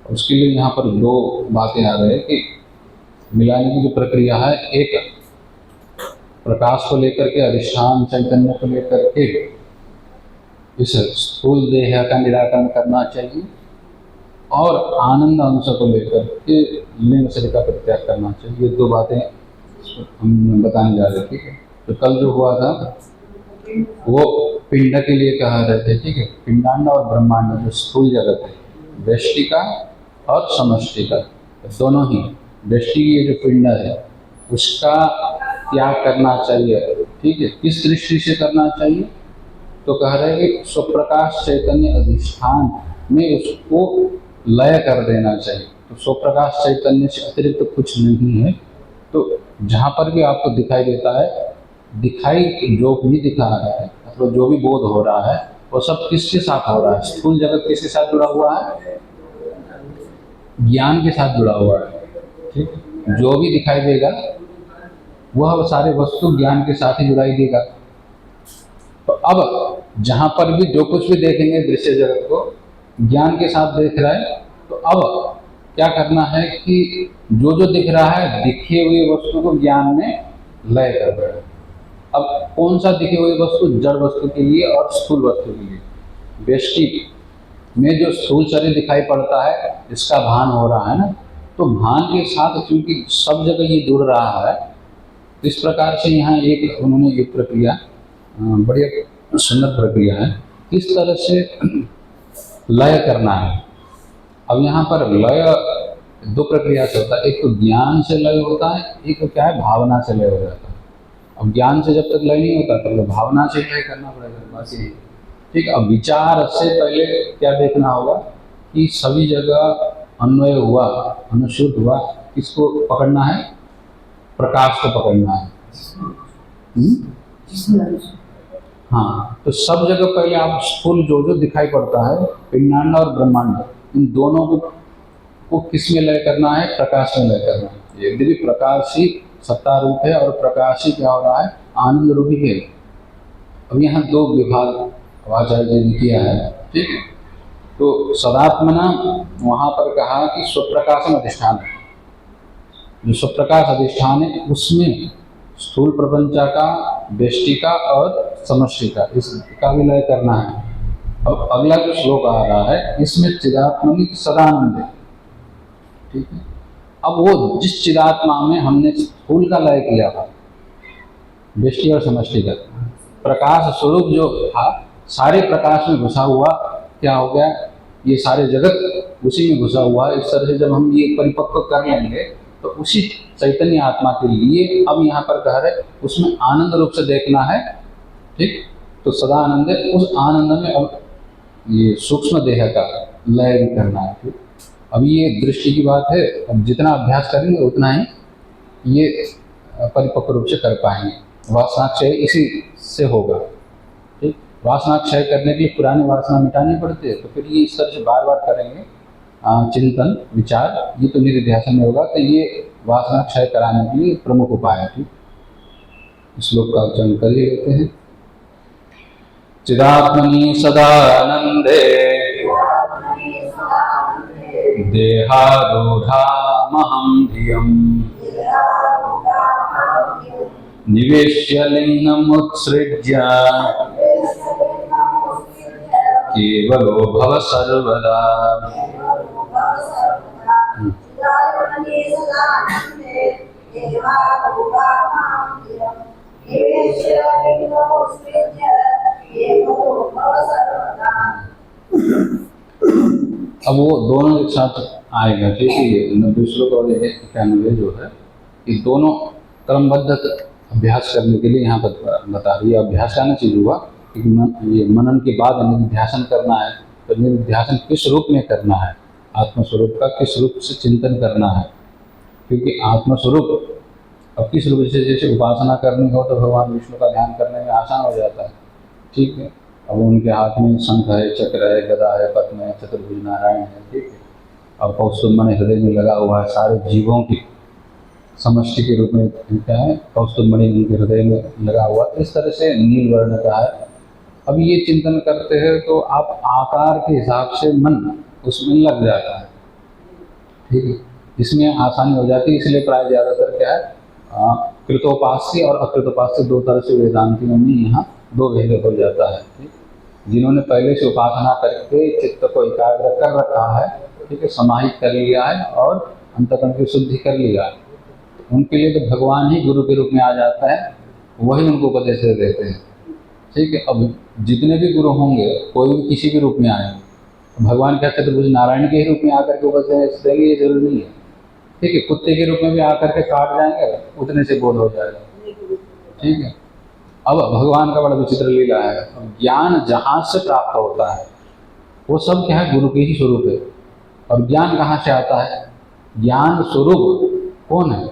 उसके लिए यहाँ पर दो बातें आ रही है कि मिलाने की जो प्रक्रिया है, एक प्रकाश को लेकर के, अधिष्ठान चैतन्य को लेकर के इस स्थूल देह का निराकरण करना चाहिए, और आनंद अंश को लेकर के लिंग शरीर का परित्याग करना चाहिए। ये दो बातें हम बताने जा रहे थे। ठीक है, तो कल जो हुआ था वो पिंड के लिए कहा रहे थे। ठीक है, पिंडांड और ब्रह्मांड जो स्थूल जगत है, व्यष्टि का और समष्टि का, दोनों ही। व्यष्टि की ये जो पिंड है उसका त्याग करना चाहिए। ठीक है, किस दृष्टि से करना चाहिए? तो कह रहे हैं कि स्वप्रकाश चैतन्य अधिष्ठान में उसको लय कर देना चाहिए। तो स्वप्रकाश चैतन्य से अतिरिक्त तो कुछ नहीं है। तो जहाँ पर भी आपको दिखाई देता है, दिखाई जो भी दिखा रहा है, मतलब जो भी बोध हो रहा है, वो सब किसके साथ हो रहा है? स्थूल जगत किसके साथ जुड़ा हुआ है? ज्ञान के साथ जुड़ा हुआ है। ठीक, जो भी दिखाई देगा वह सारे वस्तु ज्ञान के साथ ही जुड़ाई देगा। तो अब जहाँ पर भी जो कुछ भी देखेंगे दृश्य जगत को ज्ञान के साथ देख रहा है, तो अब क्या करना है कि जो जो दिख रहा है दिखे हुए वस्तु को ज्ञान में लय कर रहा है। अब कौन सा दिखे हुए वस्तु? जड़ वस्तु के लिए और स्थूल वस्तु के लिए। व्यष्टि में जो स्थूल शरीर दिखाई पड़ता है, इसका भान हो रहा है ना, तो भान के साथ क्योंकि सब जगह ये जुड़ रहा है, इस प्रकार से यहाँ एक उन्होंने ये प्रक्रिया, बढ़िया सुंदर प्रक्रिया है, किस तरह से लय करना है। अब यहाँ पर लय दो प्रक्रिया से होता है, एक तो ज्ञान से लय होता है, एक तो क्या है, भावना से लय हो जाता है। अब ज्ञान से जब तक लय नहीं होता तब तो भावना से लय करना पड़ेगा, बस यही। ठीक, अब विचार से पहले क्या देखना होगा कि सभी जगह अन्वय हुआ, अनुसूत हुआ, किसको पकड़ना है? प्रकाश को पकड़ना है। हाँ, तो सब जगह पहले आप स्थूल जो जो दिखाई पड़ता है, पिंडांड और ब्रह्मांड, इन दोनों को किस में लय करना है? प्रकाश में लय करना है। यदि प्रकाश ही सत्ता रूप है और प्रकाश ही क्या हो रहा है? आनंद रूप ही है। अब यहाँ दो विभाग आचार्य जी ने किया है। ठीक है, तो सदात्मना वहाँ पर कहा कि स्वप्रकाशम अधिष्ठान है। जो स्वप्रकाश अधिष्ठान है उसमें स्थूल प्रपंच का, व्यष्टि का और समष्टि का, इसका भी लय करना है। अब अगला जो श्लोक आ रहा है इसमें चिदात्मनि सदानंद है। ठीक है, अब वो जिस चिदात्मा में हमने स्थूल का लय किया था, व्यष्टि और समष्टि का, प्रकाश स्वरूप जो था, सारे प्रकाश में घुसा हुआ क्या हो गया? ये सारे जगत उसी में घुसा हुआ है। इस तरह से जब हम ये परिपक्व कर लेंगे तो उसी चैतन्य आत्मा के लिए अब यहाँ पर कह रहे उसमें आनंद रूप से देखना है। ठीक, तो सदा आनंद है, उस आनंद में अब ये सूक्ष्म देह का लय भी करना है। ठीक, अब ये दृष्टि की बात है, अब जितना अभ्यास करेंगे उतना ही ये परिपक्व रूप से कर पाएंगे। वासनाक्षय इसी से होगा। ठीक, वासनाक्षय करने के लिए पुरानी वासना मिटानी पड़ती है, तो फिर ये इस तरह से बार बार करेंगे चिंतन विचार, ये तो निधिध्यासन में होगा। तो ये वासना क्षय कराने के लिए प्रमुख उपाय है। ठीक, श्लोक का उच्चारण कर ही लेते हैं। चिदात्मनि सदानंदे देहारूढ़ामहं धियम् निवेश्य लिंगमुत्सृज्य केवलो भव सर्वदा। अब वो दोनों एक साथ आएगा। ठीक है, 90 श्लोक और 91 जो है, ये दोनों क्रमबद्ध अभ्यास करने के लिए यहाँ पर बता रही है। अभ्यास का ना चीज हुआ कि ये मनन के बाद निधिध्यासन करना है, तो निधिध्यासन किस रूप में करना है? आत्मस्वरूप का किस रूप से चिंतन करना है? क्योंकि आत्मस्वरूप अब किस रूप से, जैसे उपासना करनी हो तो भगवान विष्णु का ध्यान करने में आसान हो जाता है। ठीक है, अब उनके हाथ में शंख है, चक्र है, गदा है, पद्म है, चतुर्भुज नारायण है। ठीक है, और कौस्तुभमणि हृदय में लगा हुआ है, सारे जीवों की समष्टि के रूप में क्या है? कौस्तुभमणि उनके हृदय में लगा हुआ, इस तरह से नील वर्ण का है। अब ये चिंतन करते हैं तो आप आकार के हिसाब से मन उसमें लग जाता है। ठीक है, इसमें आसानी हो जाती है। इसलिए प्राय ज़्यादातर क्या है, कृतोपास्य और अकृतोपास्य दो तरह से वेदांतियों में यहाँ दो भेद हो जाता है। ठीक, जिन्होंने पहले से उपासना करके चित्त को एकाग्र कर रखा है, ठीक है, समाहित कर लिया है और अंतःकरण की शुद्धि कर लिया है, उनके लिए तो भगवान ही गुरु के रूप में आ जाता है, वही उनको उपदेश दे देते हैं। ठीक है, अब जितने भी गुरु होंगे, कोई भी किसी भी रूप में आए, भगवान क्या चतुर्भुज नारायण के ही रूप में आकर के उपदेश देंगे ये जरूरी नहीं है। ठीक है, कुत्ते के रूप में भी आकर के काट जाएंगे, उतने से बोध हो जाएगा। ठीक है, अब भगवान का बड़ा विचित्र लीला है। ज्ञान जहाँ से प्राप्त होता है वो सब क्या है, गुरु के ही स्वरूप है। और ज्ञान कहाँ से आता है? ज्ञान स्वरूप कौन है?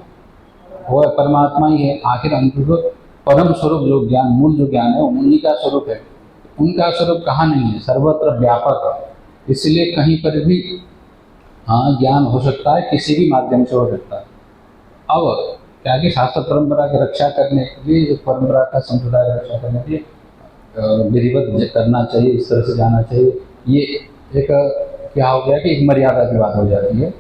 वो है परमात्मा ही है। आखिर अंततः परम स्वरूप जो ज्ञान, मूल जो ज्ञान है, उन्हीं का स्वरूप है। उनका स्वरूप कहाँ नहीं है? सर्वत्र व्यापक है। इसलिए कहीं पर भी हाँ ज्ञान हो सकता है, किसी भी माध्यम से हो सकता है। अब क्या कि शास्त्र परंपरा की रक्षा करने के लिए, एक परंपरा का संप्रदाय की रक्षा करने के लिए विधिवत करना चाहिए, इस तरह से जाना चाहिए। ये एक क्या हो गया कि एक मर्यादा की बात हो जाती है।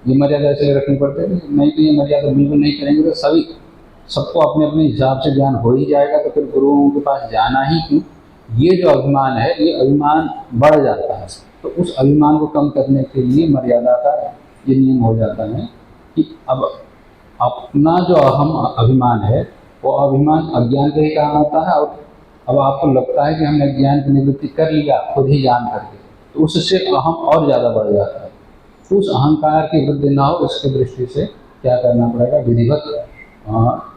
ये मर्यादा इसलिए रखनी पड़ती है, नहीं तो ये मर्यादा बिल्कुल नहीं करेंगे तो सबको अपने अपने हिसाब से ज्ञान हो ही जाएगा, तो फिर गुरुओं के पास जाना ही क्यों? ये जो अभिमान है, ये अभिमान बढ़ जाता है। तो उस अभिमान को कम करने के लिए मर्यादा का ये नियम हो जाता है कि अब अपना जो अहम अभिमान है, वो अभिमान अज्ञान के ही कारण होता है। और अब आपको लगता है कि हमने अज्ञान की निवृत्ति कर लिया खुद ही जान करके, तो उससे अहम और ज़्यादा बढ़ जाता है। तो उस अहंकार की वृद्धि ना हो, इसके दृष्टि से क्या करना पड़ेगा? विधिवत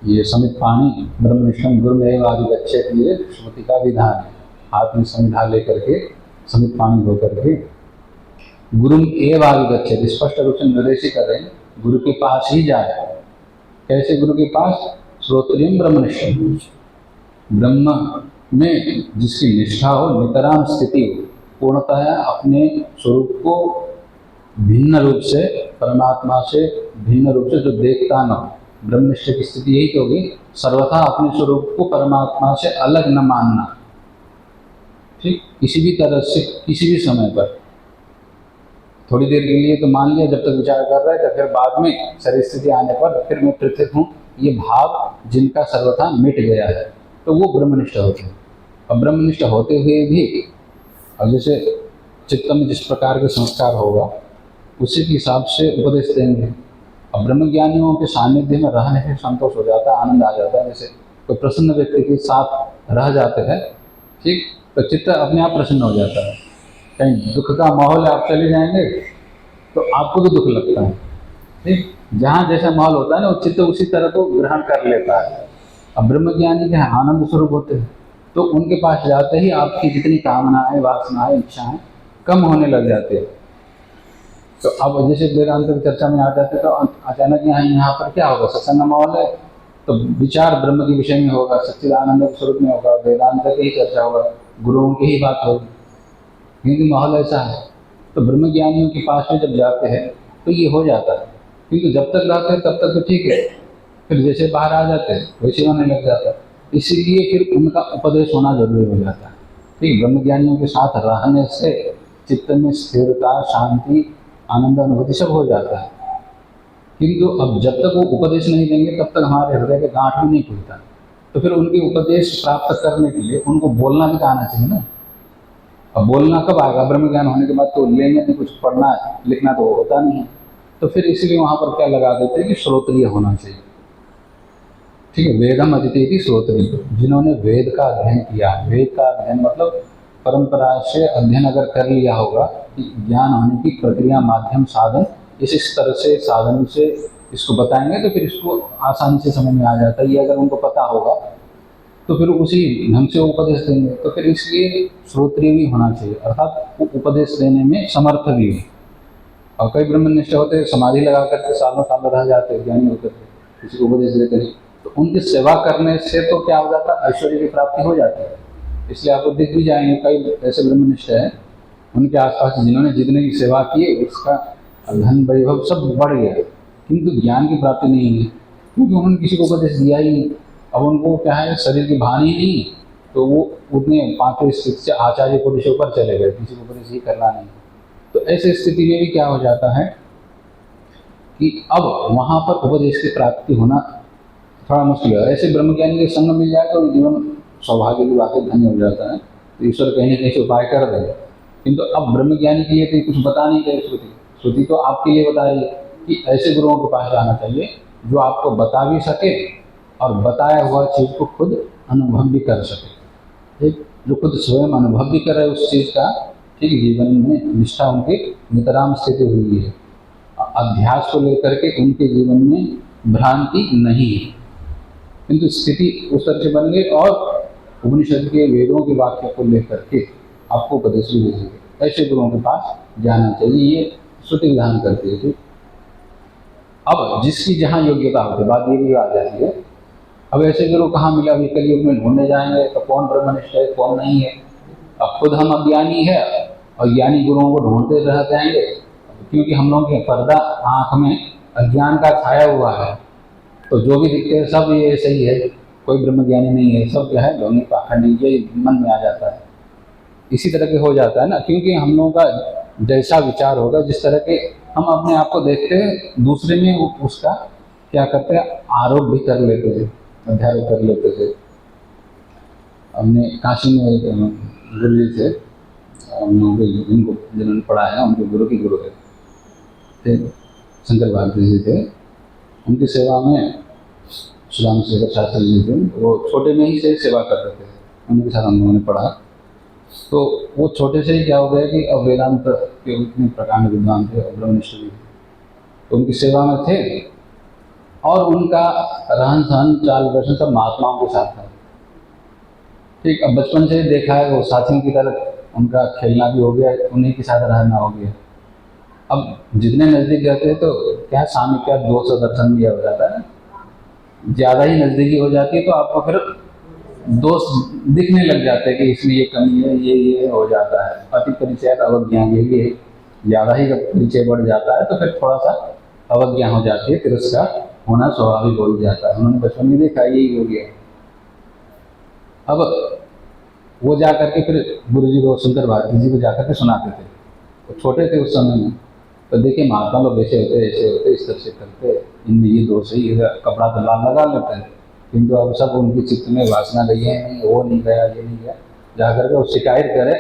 ये समित पानी ब्रह्मनिष्ठम गुरुमेव अधिगच्छेत, ये श्रुति का विधान है। हाथ में संविधा लेकर के समित पानी धो करके गुरु एव अधिगच्छेत, स्पष्ट रूप से निर्देशित कर रहे हैं, गुरु के पास ही जाए। कैसे गुरु के पास? श्रोत्रियम ब्रह्मनिष्ठम, ब्रह्म में जिसकी निष्ठा हो, नितराम स्थिति हो, पूर्णतः अपने स्वरूप को भिन्न रूप से, परमात्मा से भिन्न रूप से जो देखता न हो। ब्रह्मनिष्ठ की स्थिति यही तो होगी, सर्वथा अपने स्वरूप को परमात्मा से अलग न मानना। ठीक, किसी भी तरह से, किसी भी समय पर थोड़ी देर के लिए तो मान लिया, जब तक विचार कर रहा है, तो फिर बाद में शरीर स्थिति आने पर फिर मैं पृथक हूँ, ये भाव जिनका सर्वथा मिट गया है, तो वो ब्रह्मनिष्ठ होते हैं। अब ब्रह्मनिष्ठ होते हुए भी अब जैसे चित्त में जिस प्रकार के संस्कार होगा, उसी के हिसाब से उपदेश देंगे। अब ब्रह्मज्ञानियों के सानिध्य में रहने से संतोष हो जाता है, आनंद आ जाता है। जैसे कोई प्रसन्न व्यक्ति के साथ रह जाते हैं, ठीक, तो चित्त अपने आप प्रसन्न हो जाता है। कहीं दुख का माहौल है, आप चले जाएंगे तो आपको भी दुख लगता है। ठीक, जहाँ जैसा माहौल होता है ना, वो चित्त उसी तरह को ग्रहण कर लेता है। अब ब्रह्मज्ञानी के आनंद स्वरूप होते हैं, तो उनके पास जाते ही आपकी जितनी कामनाएं, वासनाएं, इच्छाएं कम होने लग जाते हैं। तो अब जैसे वेदांत की चर्चा में आ जाते तो अचानक यहाँ पर क्या होगा? सत्संग माहौल है, तो विचार ब्रह्म के विषय में होगा, सच्चिदानंद के स्वरूप में होगा, वेदांत की ही चर्चा होगा, गुरुओं की ही बात होगी, क्योंकि माहौल ऐसा है। तो ब्रह्मज्ञानियों के पास में जब जाते हैं तो ये हो जाता है, क्योंकि जब तक रहते हैं तब तक तो ठीक है, फिर जैसे बाहर आ जाते हैं वैसे होने लग जाता है। इसीलिए फिर उनका उपदेश होना जरूरी हो जाता है। ठीक, ब्रह्मज्ञानियों के साथ रहने से चित्त में स्थिरता, शांति, आनंद, अनुभूति सब हो जाता है। किंतु अब जब तक वो उपदेश नहीं देंगे तब तक हमारे हृदय के गांठ भी नहीं खुलता। तो फिर उनके उपदेश प्राप्त करने के लिए उनको बोलना भी तो आना चाहिए ना। अब बोलना कब आएगा? ब्रह्मज्ञान होने के बाद तो लेने में कुछ पढ़ना लिखना तो होता नहीं है। तो फिर इसलिए वहाँ पर क्या लगा देते हैं कि श्रोत्रिय होना चाहिए। ठीक है, वेदम अदिति श्रोत्रिय, जिन्होंने वेद का अध्ययन किया। वेद का अध्ययन मतलब परंपरा से अध्ययन अगर कर लिया होगा कि ज्ञान होने की प्रक्रिया, माध्यम, साधन, इस तरह से साधन से इसको बताएंगे तो फिर इसको आसानी से समझ में आ जाता है। ये अगर उनको पता होगा तो फिर उसी ढंग से उपदेश देंगे। तो फिर इसलिए श्रोत्रिय भी होना चाहिए, अर्थात वो उपदेश देने में समर्थ भी हो। और कई ब्रह्मनिष्ठ होते हैं, समाधि लगा करके सालों सालों रह जाते हैं, ज्ञानी होकर के, किसी को उपदेश देते नहीं। तो उनकी सेवा करने से तो क्या हो जाता है? ऐश्वर्य की प्राप्ति हो जाती है। इसलिए आपको दिख भी जाएंगे कई ऐसे ब्रह्मनिष्ठ हैं, उनके आसपास जिन्होंने जितने की सेवा की उसका धन वैभव सब बढ़ गया, किंतु ज्ञान की प्राप्ति नहीं हुई, क्योंकि उन्होंने किसी को उपदेश दिया ही नहीं। अब उनको क्या है, शरीर की भान ही नहीं, तो वो उतने 5वें स्थिति से आचार्य पुरुष ऊपर चले गए, किसी को उपदेश ही करना नहीं। तो ऐसे स्थिति में भी क्या हो जाता है कि अब वहाँ पर उपदेश की प्राप्ति होना थोड़ा मुश्किल है। ऐसे ब्रह्मज्ञानी के संग मिल जाए तो जीवन सौभाग्य की बात है, धन्य हो जाता है। तो ईश्वर कहीं न कहीं से उपाय कर देंगे। किंतु अब ब्रह्मज्ञानी के लिए तो कुछ बता नहीं रहे श्रुति। श्रुति तो आपके लिए बता रही है कि ऐसे गुरुओं के पास जाना चाहिए जो आपको बता भी सके और बताया हुआ चीज़ को खुद अनुभव भी कर सके। ठीक, जो खुद स्वयं अनुभव भी करे उस चीज़ का, ठीक, जीवन में निष्ठा उनकी नितराम स्थिति हुई है। अध्यास को लेकर के उनके जीवन में भ्रांति नहीं है, किंतु स्थिति उस तरह से बन गई और उपनिषद के वेदों के वाक्य को लेकर के आपको उपदेश भी देंगे। ऐसे गुरुओं के पास जाना चाहिए, ये श्रुति विधान करती है। ठीक, अब जिसकी जहाँ योग्यता होती है, बात ये भी आ जाती है। अब ऐसे गुरु कहाँ मिला, अभी कलयुग में ढूंढने जाएंगे तो कौन ब्रह्मनिष्ठ है कौन नहीं है। अब खुद हम अज्ञानी है और ज्ञानी गुरुओं को ढूंढते रह जाएंगे, क्योंकि हम लोगों के पर्दा आँख में अज्ञान का छाया हुआ है। तो जो भी दिखते हैं सब ये सही है, कोई ब्रह्मज्ञानी नहीं है, सब क्या है ढोंगी पाखंडी, ये मन में आ जाता है। इसी तरह के हो जाता है ना, क्योंकि हम लोगों का जैसा विचार होगा, जिस तरह के हम अपने आप को देखते हैं, दूसरे में उसका क्या करते हैं, आरोप भी कर लेते थे, अध्यारोप कर लेते थे। हमने काशी में एक गुरु जी थे, जिनको जिन्होंने पढ़ा है, उनके गुरु की गुरु है, शंकर भारती जी थे। उनकी सेवा में श्री रामशेखर शास्त्री जी थे, वो छोटे में ही से सेवा करते थे, उनके साथ हम लोगों ने पढ़ा। तो वो छोटे से ही क्या हो गया कि अब वेदांत के इतने प्रकांड विद्वान थे और ब्रह्मनिष्ठ भी थे, तो उनकी सेवा में थे और उनका रहन सहन चाल दर्शन सब महात्माओं के साथ था। ठीक, अब बचपन से देखा है, वो साथियों की तरह उनका खेलना भी हो गया, उन्हीं के साथ रहना हो गया। अब जितने नज़दीक जाते हैं तो क्या सामने क्या दोस्त दर्शन भी हो जाता है, ज़्यादा ही नज़दीकी हो जाती है तो आपको फिर दोस्त दिखने लग जाते हैं कि इसमें ये कमी है, ये हो जाता है। अति परिचय अवज्ञा, ये ज़्यादा ही जब परिचय बढ़ जाता है तो फिर थोड़ा सा अवज्ञा हो जाती है, तिरस्कार होना स्वाभाविक हो जाता है। उन्होंने बचपन में देखा यही हो गया। अब वो जा करके फिर गुरु जी को, शंकर भारती जी को जा करके सुनाते थे। वो छोटे थे उस समय में, तो देखिए महात्मा लोग ऐसे होते ऐसे होते, इस तरह से करते, इनमें ये दोष है, ये कपड़ा तो लाल लगा लेते हैं, किंतु अब सब उनकी चित्त में वासना गई है, नहीं वो नहीं गया, ये नहीं गया, जा करके वो शिकायत करे।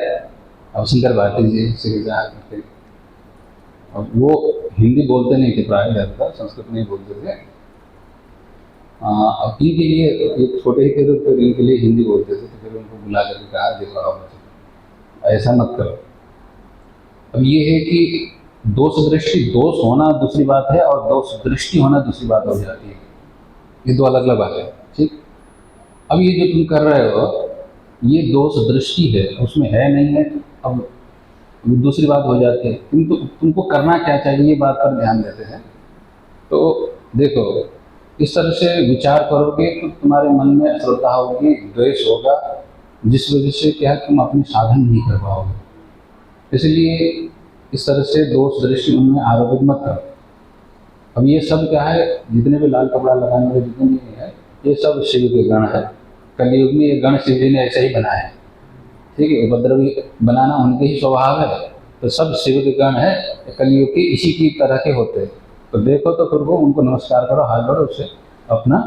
अब शंकर भारती जी से जा करके, अब वो हिंदी बोलते नहीं थे, प्राय ज़्यादातर संस्कृत नहीं बोलते थे। अब इनके लिए एक छोटे ही थे तो फिर इनके लिए हिंदी बोलते थे, तो फिर उनको बुला करके कहा, देखो अब ऐसा मत करो। अब ये है कि दोष दृष्टि, दोष होना दूसरी बात है और दोष दृष्टि होना दूसरी बात हो जाती है, ये दो अलग अलग बात है। ठीक, अब ये जो तुम कर रहे हो ये दोष दृष्टि है, उसमें है नहीं है, अब दूसरी बात हो जाती है। किंतु तुमको करना क्या चाहिए, ये बात पर ध्यान देते हैं। तो देखो, इस तरह से विचार करोगे तो तुम्हारे मन में अश्रद्धा होगी, द्वेष होगा, जिस वजह से क्या तुम अपनी साधन नहीं कर पाओगे। इसलिए इस तरह से दोष दृष्टि उनमें आरोपित मत करो। अब ये सब क्या है, जितने भी लाल कपड़ा लगाने वाले जितने भी हैं, ये सब शिव के गण है। कलयुग में ये गण शिव जी ने ऐसे ही बनाए हैं। ठीक है, उपद्रवी बनाना उनके ही स्वभाव है, तो सब शिव के गण है, कलयुग के इसी की तरह के होते हैं। तो देखो तो फिर वो उनको नमस्कार करो, हाथ बढ़ो, उससे अपना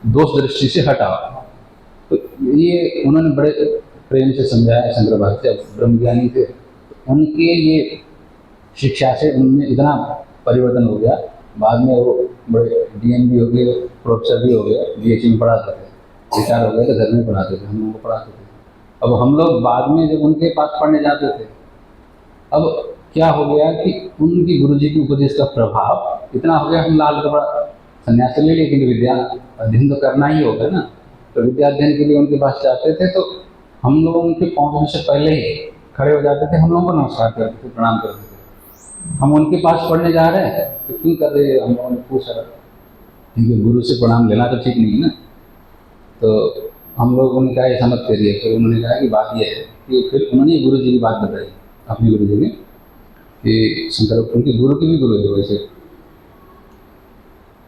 दोष दृष्टि से हटाओ। तो ये उन्होंने बड़े प्रेम से समझाया। शंकर भारती ब्रह्मज्ञानी थे, उनके ये शिक्षा से उनमें इतना परिवर्तन हो गया। बाद में वो बड़े डीएम भी हो गए, प्रोफेसर भी हो गए, बीएचयू में पढ़ाते थे, रिटायर हो गए तो घर में पढ़ाते थे, हम लोगों को पढ़ाते थे। अब हम लोग बाद में जब उनके पास पढ़ने जाते थे, अब क्या हो गया कि उनकी गुरुजी की उपदेश का प्रभाव इतना हो गया, हम लाल कपड़ा संन्यास ले लिए, लेकिन विद्या अध्ययन तो करना ही होगा ना। तो विद्या अध्ययन के लिए उनके पास जाते थे तो हम लोग उनके पहुँचने से पहले ही खड़े हो जाते थे, हम लोगों को नमस्कार करते थे, प्रणाम करते थे। हम उनके पास पढ़ने जा रहे हैं तो क्यों कर रहे हैं, हम लोगों ने पूछा, क्योंकि गुरु से प्रणाम लेना तो ठीक नहीं है ना। तो हम लोगों ने कहा ऐसा मत करिए। फिर उन्होंने कहा कि बात यह है कि फिर उन्होंने गुरु जी की बात बताई, अपने गुरु जी ने, कि शंकर उनके गुरु की भी गुरु है वैसे।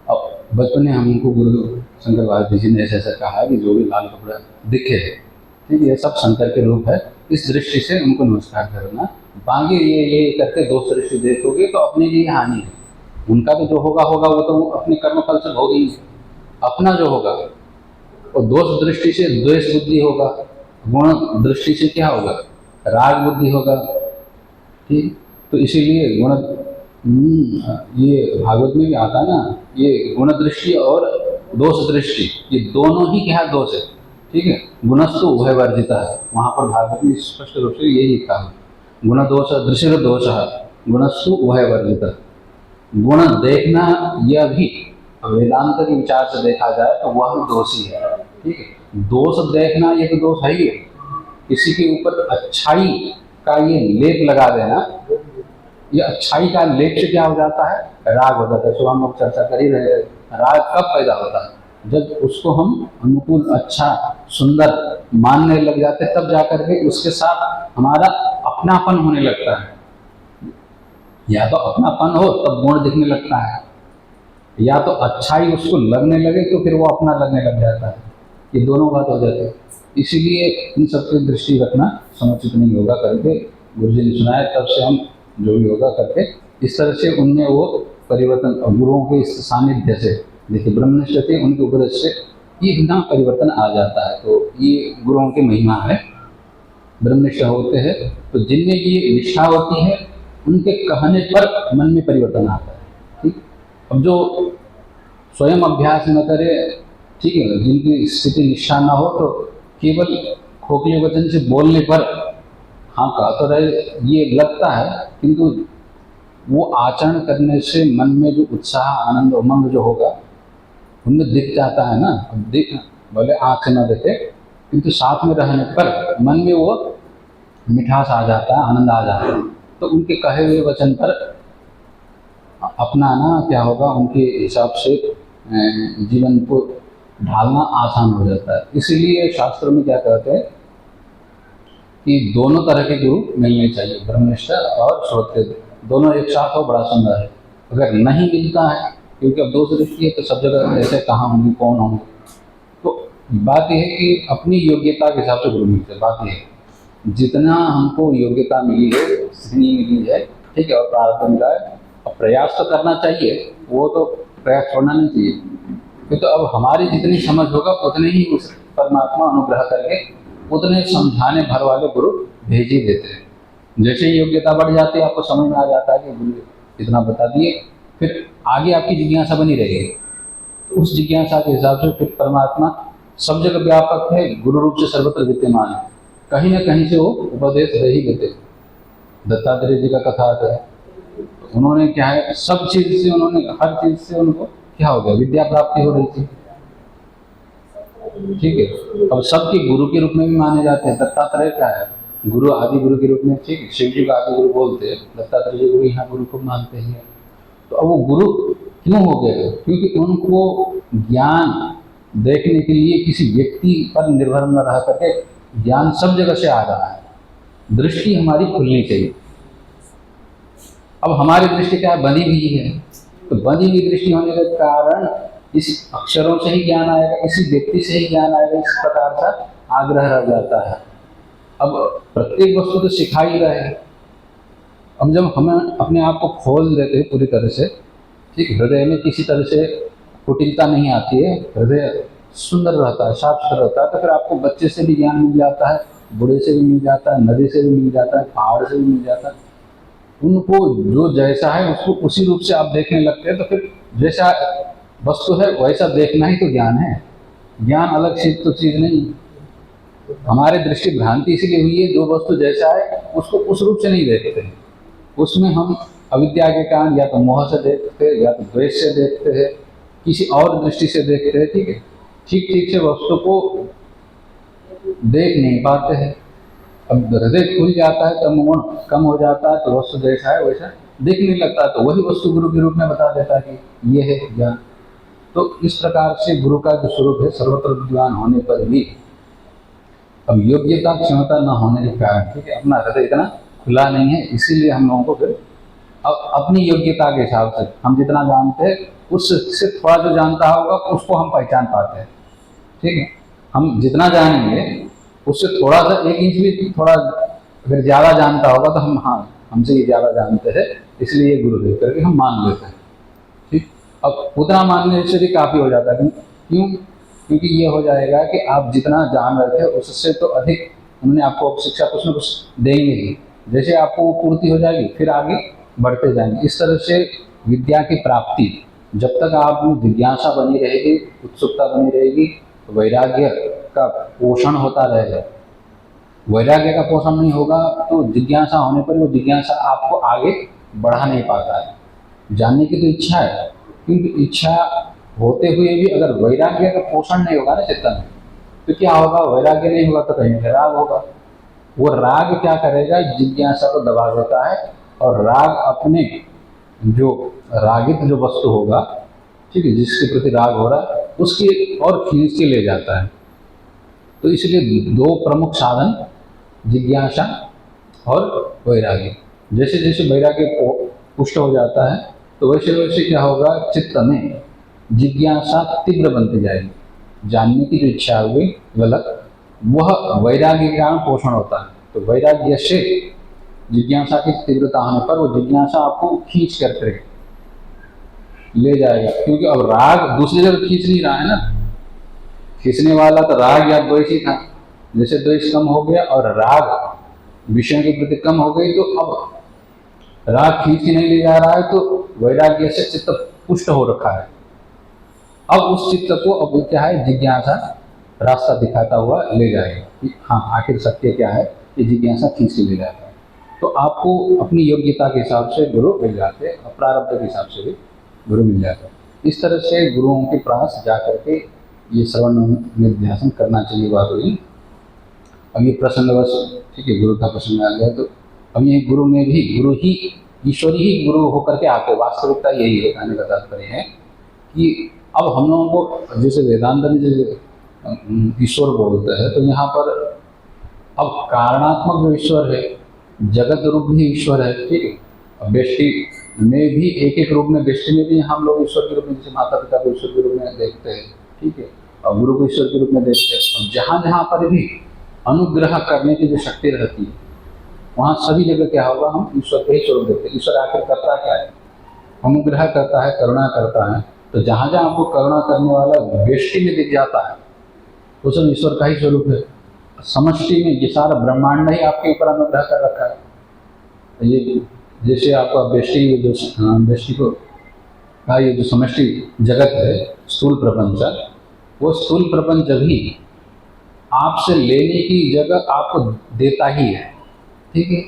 अब बचपन में हमको गुरु शंकर भारती जी ने ऐसा ऐसा कहा कि जो भी लाल कपड़ा दिखे, ठीक है, ये सब शंकर के रूप है, इस दृष्टि से उनको नमस्कार करना। बाकी ये करके दोष दृष्टि देखोगे तो अपने लिए हानि है। उनका तो जो होगा होगा, वो तो अपने कर्म फल से भोगेंगे। अपना जो होगा, और दोष दृष्टि से द्वेष बुद्धि होगा, गुण दृष्टि से क्या होगा, राग बुद्धि होगा। ठीक, तो इसीलिए गुण, ये भागवत में भी आता ना, ये गुण दृष्टि और दोष दृष्टि, ये दोनों ही क्या दोष है। ठीक है, गुणस्तु उभय वर्जिता है, वहाँ पर भागवत में स्पष्ट रूप से यही लिखा है, गुण दोष दृश्य दोष गुणस्तु उभय वर्जिता। गुण देखना यह भी वेदांत के विचार से देखा जाए तो वह भी दोषी है। ठीक है, दोष देखना ये तो दोष है ही है। किसी के ऊपर अच्छाई का ये लेप लगा देना, ये अच्छाई का लेप से क्या हो जाता है, राग हो जाता है। सुबह हम लोग चर्चा कर ही रहे हैं, राग कब पैदा होता है, जब उसको हम अनुकूल, अच्छा, सुंदर मानने लग जाते हैं, तब जाकर के उसके साथ हमारा अपनापन होने लगता है। या तो अपनापन हो तब गुण दिखने लगता है, या तो अच्छाई उसको लगने लगे तो फिर वो अपना लगने लग जाता है। ये दोनों बात हो जाती है। इसीलिए इन सबकी दृष्टि रखना समुचित नहीं होगा करके गुरु जी ने सुनाया, तब से हम जो भी होगा करके इस तरह से उनमें वो परिवर्तन, गुरुओं के इस सानिध्य से, देखिए ब्रह्मनिष्ठ थे, उनके उपदेश से ये इतना परिवर्तन आ जाता है। तो ये गुरुओं की महिमा है। ब्रह्मनिष्ठ होते हैं तो जिनमें ये निष्ठा होती है, उनके कहने पर मन में परिवर्तन आता है। ठीक, अब जो स्वयं अभ्यास न करे, ठीक है, जिनकी स्थिति निष्ठा ना हो, तो केवल खोखले वचन से बोलने पर हाँ कहा तो रहे ये लगता है, किंतु वो आचरण करने से मन में जो उत्साह, आनंद, उमंग जो होगा उनमें दिख जाता है ना। अब दिख भले आँख से न देखे, किंतु साथ में रहने पर मन में वो मिठास आ जाता है, आनंद आ जाता है। तो उनके कहे हुए वचन पर अपनाना क्या होगा, उनके हिसाब से जीवन को ढालना आसान हो जाता है। इसीलिए शास्त्रों में क्या कहते हैं कि दोनों तरह के गुरु मिलने चाहिए, ब्रह्मनिष्ठ और श्रोत्रिय, दोनों एक साथ हो, बड़ा सुंदर है। अगर नहीं मिलता है, क्योंकि अब दोष दृष्टि है तो सब जगह ऐसे कहाँ होंगे, कौन होंगे, तो बात यह है कि अपनी योग्यता के हिसाब से गुरु मिलते हैं। बात यह है जितना हमको योग्यता मिली है, श्रेणी मिली है, ठीक है, और प्रारब्ध मिला है, अब प्रयास तो करना चाहिए, वो तो प्रयास छोड़ना नहीं चाहिए। क्योंकि अब हमारी जितनी समझ होगा उतने ही उस परमात्मा अनुग्रह करके उतने समझाने भर वाले गुरु भेज ही देते हैं। जैसे ही योग्यता बढ़ जाती है, आपको समझ में आ जाता है कि गुरु इतना बता दिए, फिर आगे आपकी जिज्ञासा बनी रहेगी। तो उस जिज्ञासा के हिसाब से फिर परमात्मा सब जगह व्यापक है, गुरु रूप से सर्वत्र विद्यमान है, कहीं ना कहीं से वो उपदेश दे ही देते। दत्तात्रेय जी का कथा आता है, उन्होंने क्या है, सब चीज़ से उन्होंने, हर चीज़ से उनको क्या हो गया, विद्या प्राप्ति हो रही थी। ठीक है, अब सबके गुरु के रूप में भी माने जाते हैं। दत्तात्रेय क्या है, गुरु, आदि गुरु के रूप में, ठीक है, शिव जी का आदि गुरु बोलते हैं, दत्तात्रेय जी को यहाँ गुरु को मानते हैं। तो अब वो गुरु क्यों हो गए, क्योंकि उनको ज्ञान देखने के लिए किसी व्यक्ति पर निर्भर न रह करके ज्ञान सब जगह से आ रहा है। दृष्टि हमारी खुलनी चाहिए। अब हमारी दृष्टि क्या है, बंधी हुई है, तो बंधी हुई दृष्टि होने के कारण इस अक्षरों से ही ज्ञान आएगा, इसी व्यक्ति से ही ज्ञान आएगा, इस प्रकार का आग्रह रह जाता है। अब प्रत्येक वस्तु तो सिखा ही रहे हैं। अब जब हमें अपने आप को खोल देते हैं पूरी तरह से, ठीक, हृदय में किसी तरह से कुटिलता नहीं आती है, हृदय सुंदर रहता है, साफ सुथरा रहता है, तो फिर आपको बच्चे से भी ज्ञान मिल जाता है, बूढ़े से भी मिल जाता है, नदी से भी मिल जाता है, पहाड़ से भी मिल जाता है। उनको जो जैसा है उसको उसी रूप से आप देखने लगते हैं, तो फिर जैसा वस्तु है वैसा देखना ही तो ज्ञान है। ज्ञान अलग चीज तो चीज़ नहीं। हमारे दृष्टि भ्रांति इसलिए हुई है, जो वस्तु जैसा है उसको उस रूप से नहीं देखते हैं, उसमें हम अविद्या के कारण या तो मोह से देखते हैं, या तो द्वेष से देखते हैं, किसी और दृष्टि से देखते हैं। ठीक है, ठीक ठीक से वस्तु को देख नहीं पाते हैं। अब हृदय खुल जाता है, तब मोह कम हो जाता है, तो वस्तु जैसा है वैसा देखने लगता है, तो वही वस्तु गुरु के रूप में बता देता है कि ये है ज्ञान। तो इस प्रकार से गुरु का जो स्वरूप है, सर्वत्र विद्वान होने पर भी अब योग्यता क्षमता न होने के कारण, ठीक है, अपना हृदय इतना खुला नहीं है, इसीलिए हम लोगों को फिर अब अपनी योग्यता के हिसाब से हम जितना जानते हैं उससे थोड़ा जो जानता होगा उसको हम पहचान पाते हैं। ठीक है, हम जितना जानेंगे उससे थोड़ा सा 1 इंच भी थोड़ा अगर ज़्यादा जानता होगा तो हम, हाँ, हमसे ये ज़्यादा जानते हैं, इसलिए ये गुरु देव करके हम मान लेते हैं। अब उतना मानने से भी काफ़ी हो जाता है। क्यों? क्योंकि ये हो जाएगा कि आप जितना जान रहे थे उससे तो अधिक उन्होंने आपको शिक्षा कुछ न कुछ देंगे ही। जैसे आपको वो पूर्ति हो जाएगी फिर आगे बढ़ते जाएंगे। इस तरह से विद्या की प्राप्ति जब तक आप में जिज्ञासा बनी रहेगी, उत्सुकता बनी रहेगी, वैराग्य का पोषण होता रहेगा। वैराग्य का पोषण नहीं होगा तो जिज्ञासा होने पर वो जिज्ञासा आपको आगे बढ़ा नहीं पाता है। जानने की तो इच्छा है, क्योंकि इच्छा होते हुए भी अगर वैराग्य का पोषण नहीं होगा ना चित्त में, तो क्या होगा? वैराग्य नहीं होगा तो कहीं राग होगा। वो राग क्या करेगा? जिज्ञासा को दबा देता है और राग अपने जो रागित जो वस्तु होगा, ठीक है, जिसके प्रति राग हो रहा है उसकी और खींच के ले जाता है। तो इसलिए दो प्रमुख साधन जिज्ञासा और वैराग्य। जैसे जैसे वैराग्य पुष्ट हो जाता है तो वैसे वैसे क्या होगा? चित्त में जिज्ञासा तीव्र बनती जाएगी। जानने की जो इच्छा होगी गलत, वह वैराग्य के कारण पोषण होता है। तो वैराग्य से जिज्ञासा की तीव्रता होने पर वो जिज्ञासा आपको खींच करके ले जाएगा, क्योंकि अब राग दूसरी जगह खींच नहीं रहा है ना। खींचने वाला तो राग या द्वेष ही था। जैसे द्वेष कम हो गया और राग विषय के प्रति कम हो गई, तो अब राग खींच के नहीं ले जा रहा है, तो वैराग्य से चित्त पुष्ट हो रखा है। अब उस चित्त को अब क्या है? जिज्ञासा रास्ता दिखाता हुआ ले जाएगा कि हाँ आखिर सत्य क्या है, ये जिज्ञासा खींच के ले जाता है। तो आपको अपनी योग्यता के हिसाब से गुरु मिल जाते हैं और प्रारब्ध के हिसाब से भी गुरु मिल जाता है। इस तरह से गुरुओं के पास जा करके ये श्रवण निध्यासन करना चाहिए। बात हुई। अब ये प्रसंगवश, ठीक है, गुरु का प्रसंग आ गया, तो अब ये गुरु में भी गुरु ही ईश्वरी ही गुरु होकर के आते। वास्तविकता यही है, कहने का तात्पर्य है कि अब हम लोगों को जैसे वेदांत में जैसे ईश्वर बोलते हैं, तो यहाँ पर अब कारणात्मक जो ईश्वर है, जगत रूप भी ईश्वर है, ठीक है। व्यष्टि में भी एक एक रूप में, व्यष्टि में भी हम लोग ईश्वर के रूप में, जैसे माता पिता को ईश्वर के रूप में देखते हैं, ठीक है, और गुरु को ईश्वर के रूप में देखते हैं। और जहाँ जहाँ पर भी अनुग्रह करने की जो शक्ति रहती है, वहाँ सभी जगह क्या होगा? हम ईश्वर का ही स्वरूप देखते हैं। ईश्वर आखिर करता क्या है? अनुग्रह करता है, करुणा करता है। तो जहाँ जहाँ आपको करुणा करने वाला व्यष्टि में दिख जाता है, वो सब ईश्वर का ही स्वरूप है। समष्टि में ये सारा ब्रह्मांड ही आपके ऊपर अनुग्रह कर रखा है। ये जैसे आपका व्यष्टि, जो व्यष्टि को का ये जो समष्टि जगत है, स्थूल प्रपंच, वो स्थूल प्रपंच भी आपसे लेने की जगह आपको देता ही है, ठीक है,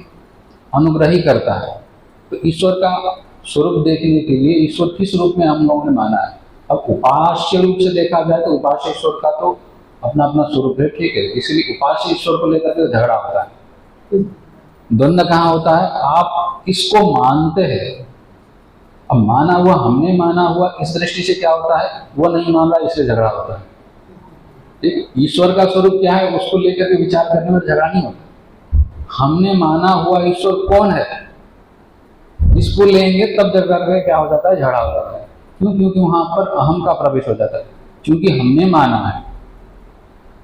अनुग्रह ही करता है। तो ईश्वर का स्वरूप देखने के लिए ईश्वर किस रूप में हम लोगों ने माना है? अब उपास्य रूप से देखा जाए तो उपास्य ईश्वर का तो अपना अपना स्वरूप है, ठीक है, इसलिए उपास्य ईश्वर को लेकर के झगड़ा होता है। द्वंद्व कहाँ होता है? आप किसको मानते हैं। अब माना हुआ, हमने माना हुआ, इस दृष्टि से क्या होता है? वो नहीं मान रहा, इसलिए झगड़ा होता है। ठीक, ईश्वर का स्वरूप क्या है उसको लेकर के विचार करने में झगड़ा नहीं होता। हमने माना हुआ ईश्वर कौन है, इसको लेंगे तब जग करके क्या हो जाता है? झगड़ा हो जाता है। क्यों? क्योंकि वहां पर अहम का प्रवेश हो जाता है, क्योंकि हमने माना है।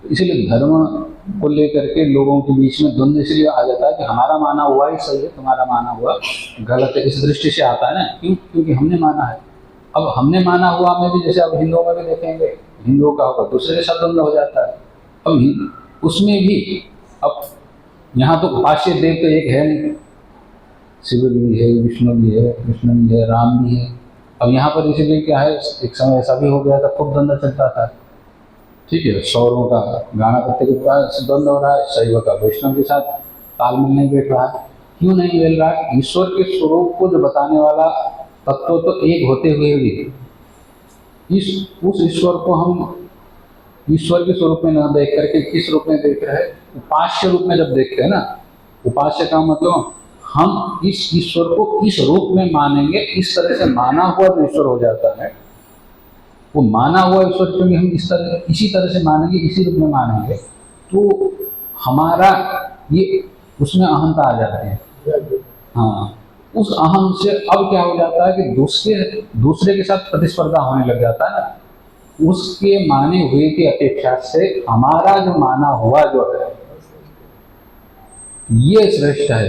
तो इसलिए धर्म को लेकर के लोगों के बीच में द्वंद्व इसलिए आ जाता है कि हमारा माना हुआ ही सही है, तुम्हारा माना हुआ गलत है। इस दृष्टि से आता है ना। क्यों? क्योंकि हमने माना है। अब हमने माना हुआ में भी, जैसे अब हिंदुओं में भी देखेंगे, हिंदुओं का होगा दूसरे के साथ द्वंद्व हो जाता है। अब उसमें भी अब यहाँ तो उपास्य देव तो एक है नहीं, शिव भी है, विष्णु भी है, कृष्ण भी है, राम भी है। अब यहाँ पर इसीलिए क्या है, एक समय ऐसा भी हो गया था, खूब द्वंद्व चलता था, ठीक है, सौरों का गाना करते के पास द्वंद्व हो रहा है, शैव का वैष्णव के साथ तालमेल नहीं बैठ रहा है। क्यों नहीं मिल रहा है? ईश्वर के स्वरूप को जो बताने वाला तत्व तो एक होते हुए भी उस ईश्वर को हम ईश्वर के स्वरूप में न देख करके किस रूप में देख रहे हैं? उपास्य रूप में जब देखते हैं ना, उपास्य का मतलब हम इस ईश्वर को किस रूप में मानेंगे, इस तरह से माना हुआ जो ईश्वर हो जाता है, वो माना हुआ ईश्वर क्योंकि हम इसी तरह से मानेंगे, इसी रूप में मानेंगे, तो हमारा ये उसमें अहंता आ जाती है। हाँ, उस अहम से अब क्या हो जाता है कि दूसरे के साथ प्रतिस्पर्धा होने लग जाता है ना। उसके माने हुए की अपेक्षा से हमारा जो माना हुआ जो है ये श्रेष्ठ है।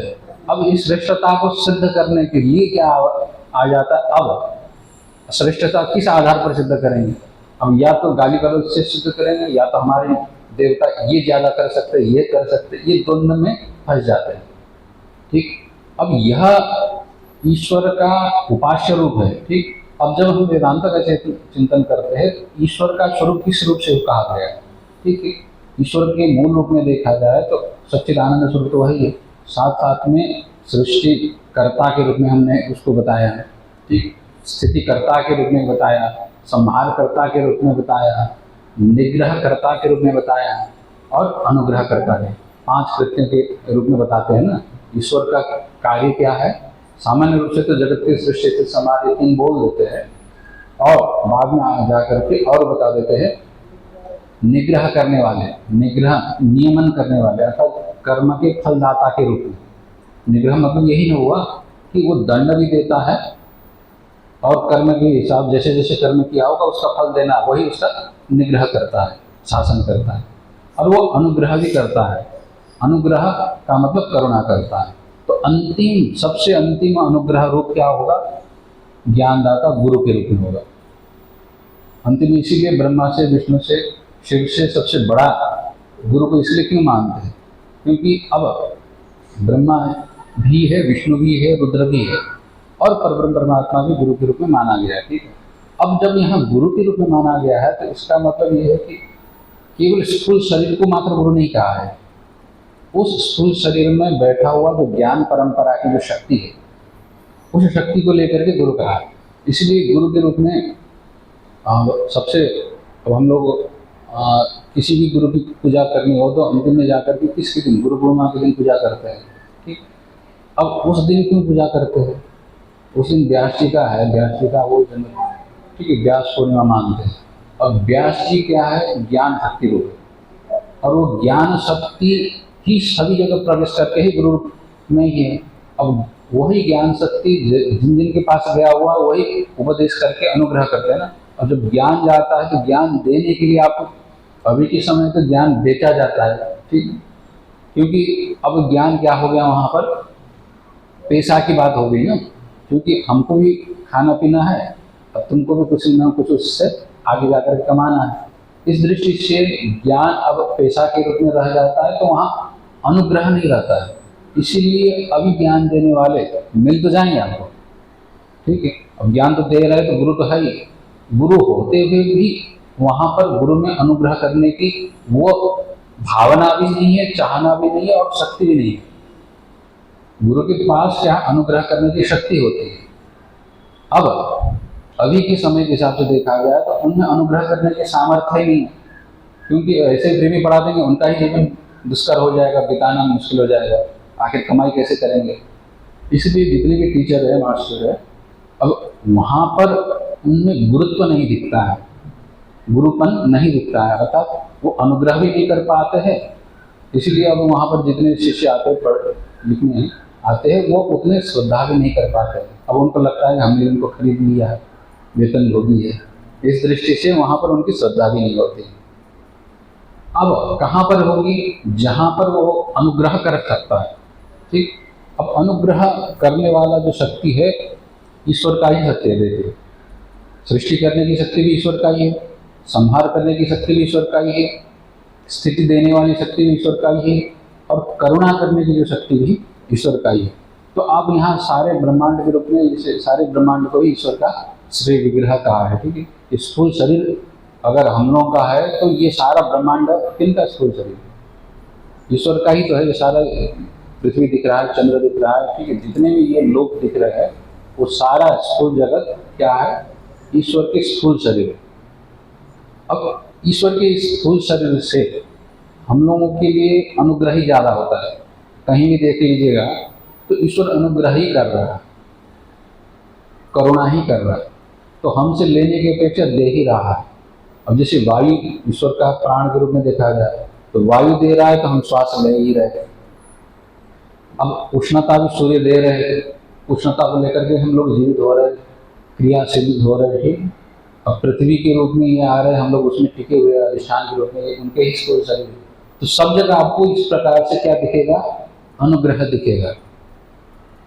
अब इस श्रेष्ठता को सिद्ध करने के लिए क्या आ जाता है? अब श्रेष्ठता किस आधार पर सिद्ध करेंगे? हम या तो गाली गलौज से सिद्ध करेंगे, या तो हमारे देवता ये ज्यादा कर सकते, ये कर सकते, ये द्वंद्व में फंस जाते हैं। ठीक, अब यह ईश्वर का उपास्य रूप है। ठीक, अब जब हम वेदांत का चिंतन करते हैं, ईश्वर का स्वरूप किस रूप से कहा गया है? ठीक है, ईश्वर के मूल रूप में देखा जाए तो सच्चिदानंद स्वरूप तो वही है, साथ साथ में सृष्टिकर्ता के रूप में हमने उसको बताया है। ठीक, स्थितिकर्ता के रूप में बताया, संहारकर्ता के रूप में बताया, निग्रहकर्ता के रूप में बताया और अनुग्रहकर्ता के 5 कृत्यों के रूप में बताते हैं ना। ईश्वर का कार्य क्या है? सामान्य रूप से तो जगत के सृष्टि से समाधि 3 बोल देते हैं और बाद में जा करके और बता देते हैं निग्रह करने वाले, निग्रह नियमन करने वाले, अर्थात कर्म के फलदाता के रूप में। निग्रह मतलब यही न हुआ कि वो दंड भी देता है और कर्म के हिसाब जैसे जैसे कर्म किया होगा उसका फल देना, वही उसका निग्रह करता है, शासन करता है। और वो अनुग्रह भी करता है। अनुग्रह का मतलब करुणा करता है। तो अंतिम, सबसे अंतिम अनुग्रह रूप क्या होगा? ज्ञानदाता गुरु के रूप में होगा। अंतिम इसीलिए ब्रह्मा से, विष्णु से, शिव से सबसे बड़ा गुरु को इसलिए क्यों मानते हैं? क्योंकि अब ब्रह्मा भी है, विष्णु भी है, रुद्र भी है और परब्रह्म परमात्मा भी गुरु के रूप में माना गया है। ठीक है, अब जब यहाँ गुरु के रूप में माना गया है तो इसका मतलब ये है कि केवल स्थूल शरीर को मात्र गुरु नहीं कहा है। उस स्थूल शरीर में बैठा हुआ जो ज्ञान परंपरा की जो शक्ति है, उस शक्ति को लेकर के गुरु कहा है। इसलिए गुरु के रूप में सबसे, अब हम लोग किसी भी गुरु की पूजा करनी हो तो अंतिम में जाकर के किसके दिन? गुरु पूर्णिमा के दिन पूजा करते हैं। ठीक, अब उस दिन क्यों पूजा करते हैं? उस दिन व्यास जी का है, व्यास जी का वो जन्म, ठीक है, व्यास पूर्णिमा मानते हैं। और व्यास जी क्या है? ज्ञान शक्ति रूप है और वो ज्ञान शक्ति ही सभी जगह प्रवेश करके ही गुरु में ही है। अब वही ज्ञान शक्ति जिन जिन के पास गया हुआ वही उपदेश करके अनुग्रह करते हैं ना। और जब ज्ञान जाता है तो ज्ञान देने के लिए आपको, अभी के समय तो ज्ञान बेचा जाता है। ठीक, क्योंकि अब ज्ञान क्या हो गया, वहाँ पर पैसा की बात हो गई ना। क्योंकि हमको भी खाना पीना है, अब तुमको भी कुछ ना कुछ उससे आगे जाकर कमाना है। इस दृष्टि से ज्ञान अब पैसा के रूप में रह जाता है, तो वहाँ अनुग्रह नहीं रहता है। इसीलिए अभी ज्ञान देने वाले मिल तो जाएंगे आपको। ठीक है, अब ज्ञान तो दे रहे तो गुरु तो है ही। गुरु होते हुए भी वहाँ पर गुरु में अनुग्रह करने की वो भावना भी नहीं है, चाहना भी नहीं है और शक्ति भी नहीं है। गुरु के पास क्या अनुग्रह करने की शक्ति होती है। अब अभी के समय के हिसाब से देखा जाए तो उनमें अनुग्रह करने के सामर्थ्य ही नहीं है, क्योंकि ऐसे प्रेमी पढ़ा देंगे उनका ही जीवन दुष्कर हो जाएगा, बिताना मुश्किल हो जाएगा, आखिर कमाई कैसे करेंगे। इसलिए जितने भी टीचर है, मास्टर है, अब वहाँ पर उनमें गुरुत्व नहीं दिखता है, गुरुपन नहीं दिखता है, अर्थात वो अनुग्रह भी नहीं कर पाते हैं। इसलिए अब वहाँ पर जितने शिष्य आते हैं, पढ़ लिखने आते हैं, वो उतने श्रद्धा भी नहीं कर पाते हैं। अब उनको लगता है कि हमने उनको खरीद लिया है, वेतन भोगी है, इस दृष्टि से वहाँ पर उनकी श्रद्धा भी नहीं होती। अब कहाँ पर होगी? जहाँ पर वो अनुग्रह कर सकता है। ठीक, अब अनुग्रह करने वाला जो शक्ति है ईश्वर का ही शक्ति है। देखिए, सृष्टि करने की शक्ति भी ईश्वर का ही है, संहार करने की शक्ति भी ईश्वर का ही है, स्थिति देने वाली शक्ति भी ईश्वर का ही है और करुणा करने की जो शक्ति भी ईश्वर का ही है। तो आप यहाँ सारे ब्रह्मांड के रूप में इसे, सारे ब्रह्मांड को ही ईश्वर का श्री विग्रह कहा है। ठीक है, स्थूल शरीर अगर हम लोगों का है तो ये सारा ब्रह्मांड किनका स्थूल शरीर? ईश्वर का ही तो है। ये सारा पृथ्वी दिख रहा है, चंद्र दिख रहा है, ठीक है, जितने भी ये लोक दिख रहे हैं वो सारा स्थूल जगत क्या है? ईश्वर के स्थूल शरीर। अब ईश्वर के स्थूल शरीर से हम लोगों के लिए अनुग्रह ही ज़्यादा होता है। कहीं भी देख लीजिएगा तो ईश्वर अनुग्रह ही कर रहा है, करुणा ही कर रहा है, तो हमसे लेने की अपेक्षा दे ही रहा है। अब जैसे वायु ईश्वर का प्राण के रूप में देखा जाए तो वायु दे रहा है तो हम श्वास ले ही रहे हैं। अब उष्णता भी सूर्य दे रहे हैं, उष्णता को लेकर के हम लोग जीवित हो रहे, क्रियाशील हो रहे। ठीक, अब पृथ्वी के रूप में ये आ रहे हैं, हम लोग उसमें टिके हुए अधिष्ठान के रूप में, उनके ही स्थूल शरीर। तो सब जगह आपको इस प्रकार से क्या दिखेगा? अनुग्रह दिखेगा।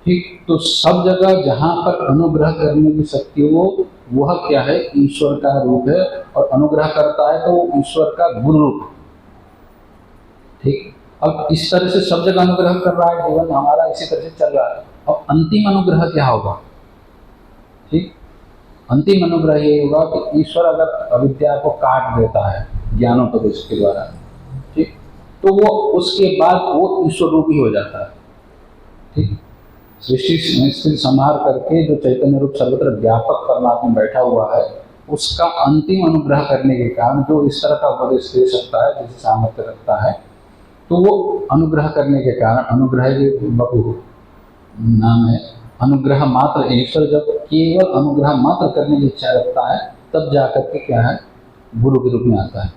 ठीक, तो सब जगह जहाँ पर अनुग्रह करने की शक्ति वो वह क्या है, ईश्वर का रूप है, और अनुग्रह करता है तो वो ईश्वर का गुरु रूप है। ठीक, अब इस तरह से सब जगह अनुग्रह कर रहा है, जीवन हमारा इसी तरह से चल रहा है। अब अंतिम अनुग्रह क्या होगा? ठीक, अंतिम अनुग्रह ये होगा कि ईश्वर अगर अविद्या को काट देता है ज्ञानोपदेश के द्वारा, ठीक, तो वो उसके बाद वो ईश्वर रूप ही हो जाता है। ठीक, सृष्टि संहार करके जो चैतन्य रूप सर्वत्र व्यापक परमात्मा बैठा हुआ है, उसका अंतिम अनुग्रह करने के कारण जो इस तरह का उपदेश दे सकता है, जिसे सामर्थ्य रखता है, तो वो अनुग्रह करने के कारण, अनुग्रह के बहु नाम है, अनुग्रह मात्र, ईश्वर जब केवल अनुग्रह मात्र करने की इच्छा रखता है तब जाकर के क्या है, गुरु के रूप में आता है।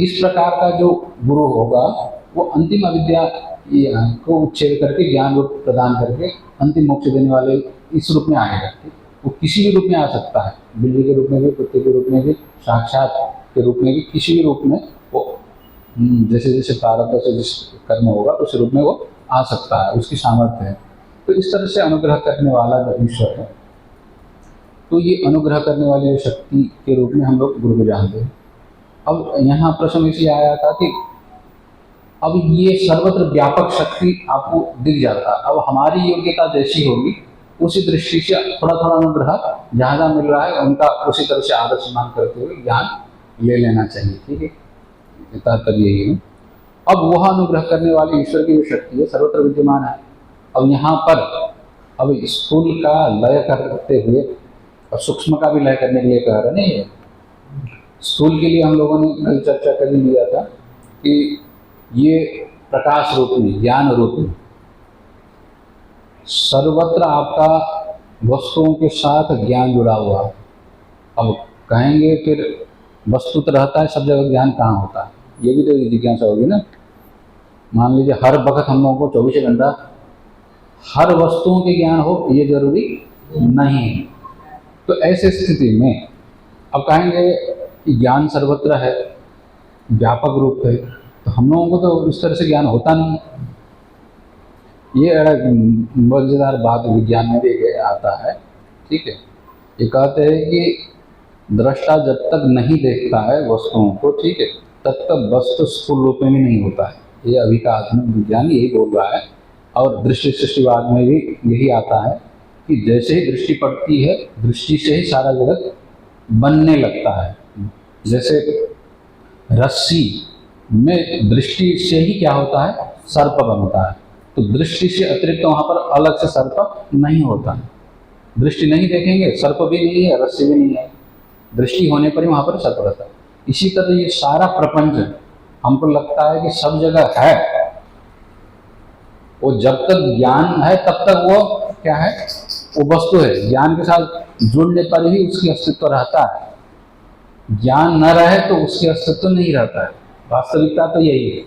इस प्रकार का जो गुरु होगा वो अंतिम अविद्या को उच्छेद करके ज्ञान रूप प्रदान करके अंतिम मोक्ष देने वाले इस रूप में आएगा। वो किसी भी रूप में आ सकता है, बिल्ली के रूप में भी, कुत्ते के रूप में भी, साक्षात के रूप में भी, किसी भी रूप में वो जैसे जैसे प्रारब्ध से जिस कर्म होगा उस रूप में वो आ सकता है, उसकी सामर्थ्य है। तो इस तरह से अनुग्रह करने वाला जो ईश्वर है, तो ये अनुग्रह करने वाली शक्ति के रूप में हम लोग गुरु को जानते हैं। अब यहाँ प्रश्न इसलिए आया था कि अब ये सर्वत्र व्यापक शक्ति आपको दिख जाता, अब हमारी योग्यता जैसी होगी उसी दृष्टि से थोड़ा थोड़ा अनुग्रह जहाँ जहाँ मिल रहा है उनका उसी तरह से आदर सम्मान करते हुए ज्ञान ले लेना चाहिए। ठीक है, तात्पर्य यही है। अब वह अनुग्रह करने वाली ईश्वर की जो शक्ति है सर्वत्र विद्यमान है। अब यहाँ पर अब स्थूल का लय करते हुए और सूक्ष्म का भी लय करने के लिए कह रहे नहीं है। स्थूल के लिए हम लोगों ने कल चर्चा कर ही लिया था कि ये प्रकाश रूपी, ज्ञान रूपी, सर्वत्र आपका वस्तुओं के साथ ज्ञान जुड़ा हुआ। अब कहेंगे फिर वस्तु तो रहता है, सब जगह ज्ञान कहाँ होता है, ये भी तो जिज्ञासा होगी ना। मान लीजिए हर वक्त हम लोगों को 24 घंटा हर वस्तुओं के ज्ञान हो, ये जरूरी नहीं है। तो ऐसे स्थिति में अब कहेंगे कि ज्ञान सर्वत्र है, व्यापक रूप है, तो हम लोगों को तो इस तरह से ज्ञान होता नहीं है। ये मजेदार बात विज्ञान में भी आता है। ठीक है, ये कहते हैं कि दृष्टा जब तक नहीं देखता है वस्तुओं को, ठीक है, तब तक वस्तु स्थूल रूप में भी नहीं होता है। ये अभी का आधुनिक विज्ञान यही बोल रहा है। और दृष्टि सृष्टिवाद में भी यही आता है कि जैसे ही दृष्टि पड़ती है, दृष्टि से ही सारा जगत बनने लगता है। जैसे रस्सी में दृष्टि से ही क्या होता है, सर्प बनता है। तो दृष्टि से अतिरिक्त वहाँ पर अलग से सर्प नहीं होता है। दृष्टि नहीं देखेंगे, सर्प भी नहीं है, रस्सी भी नहीं है, दृष्टि होने पर ही वहाँ पर सर्प रहता है। इसी तरह ये सारा प्रपंच हमको लगता है कि सब जगह है, वो जब तक ज्ञान है तब तक वो क्या है, वो वस्तु है। ज्ञान के साथ जुड़ने पर ही उसकी अस्तित्व रहता है। ज्ञान न रहे तो उसकी अस्तित्व नहीं रहता है। वास्तविकता तो यही है।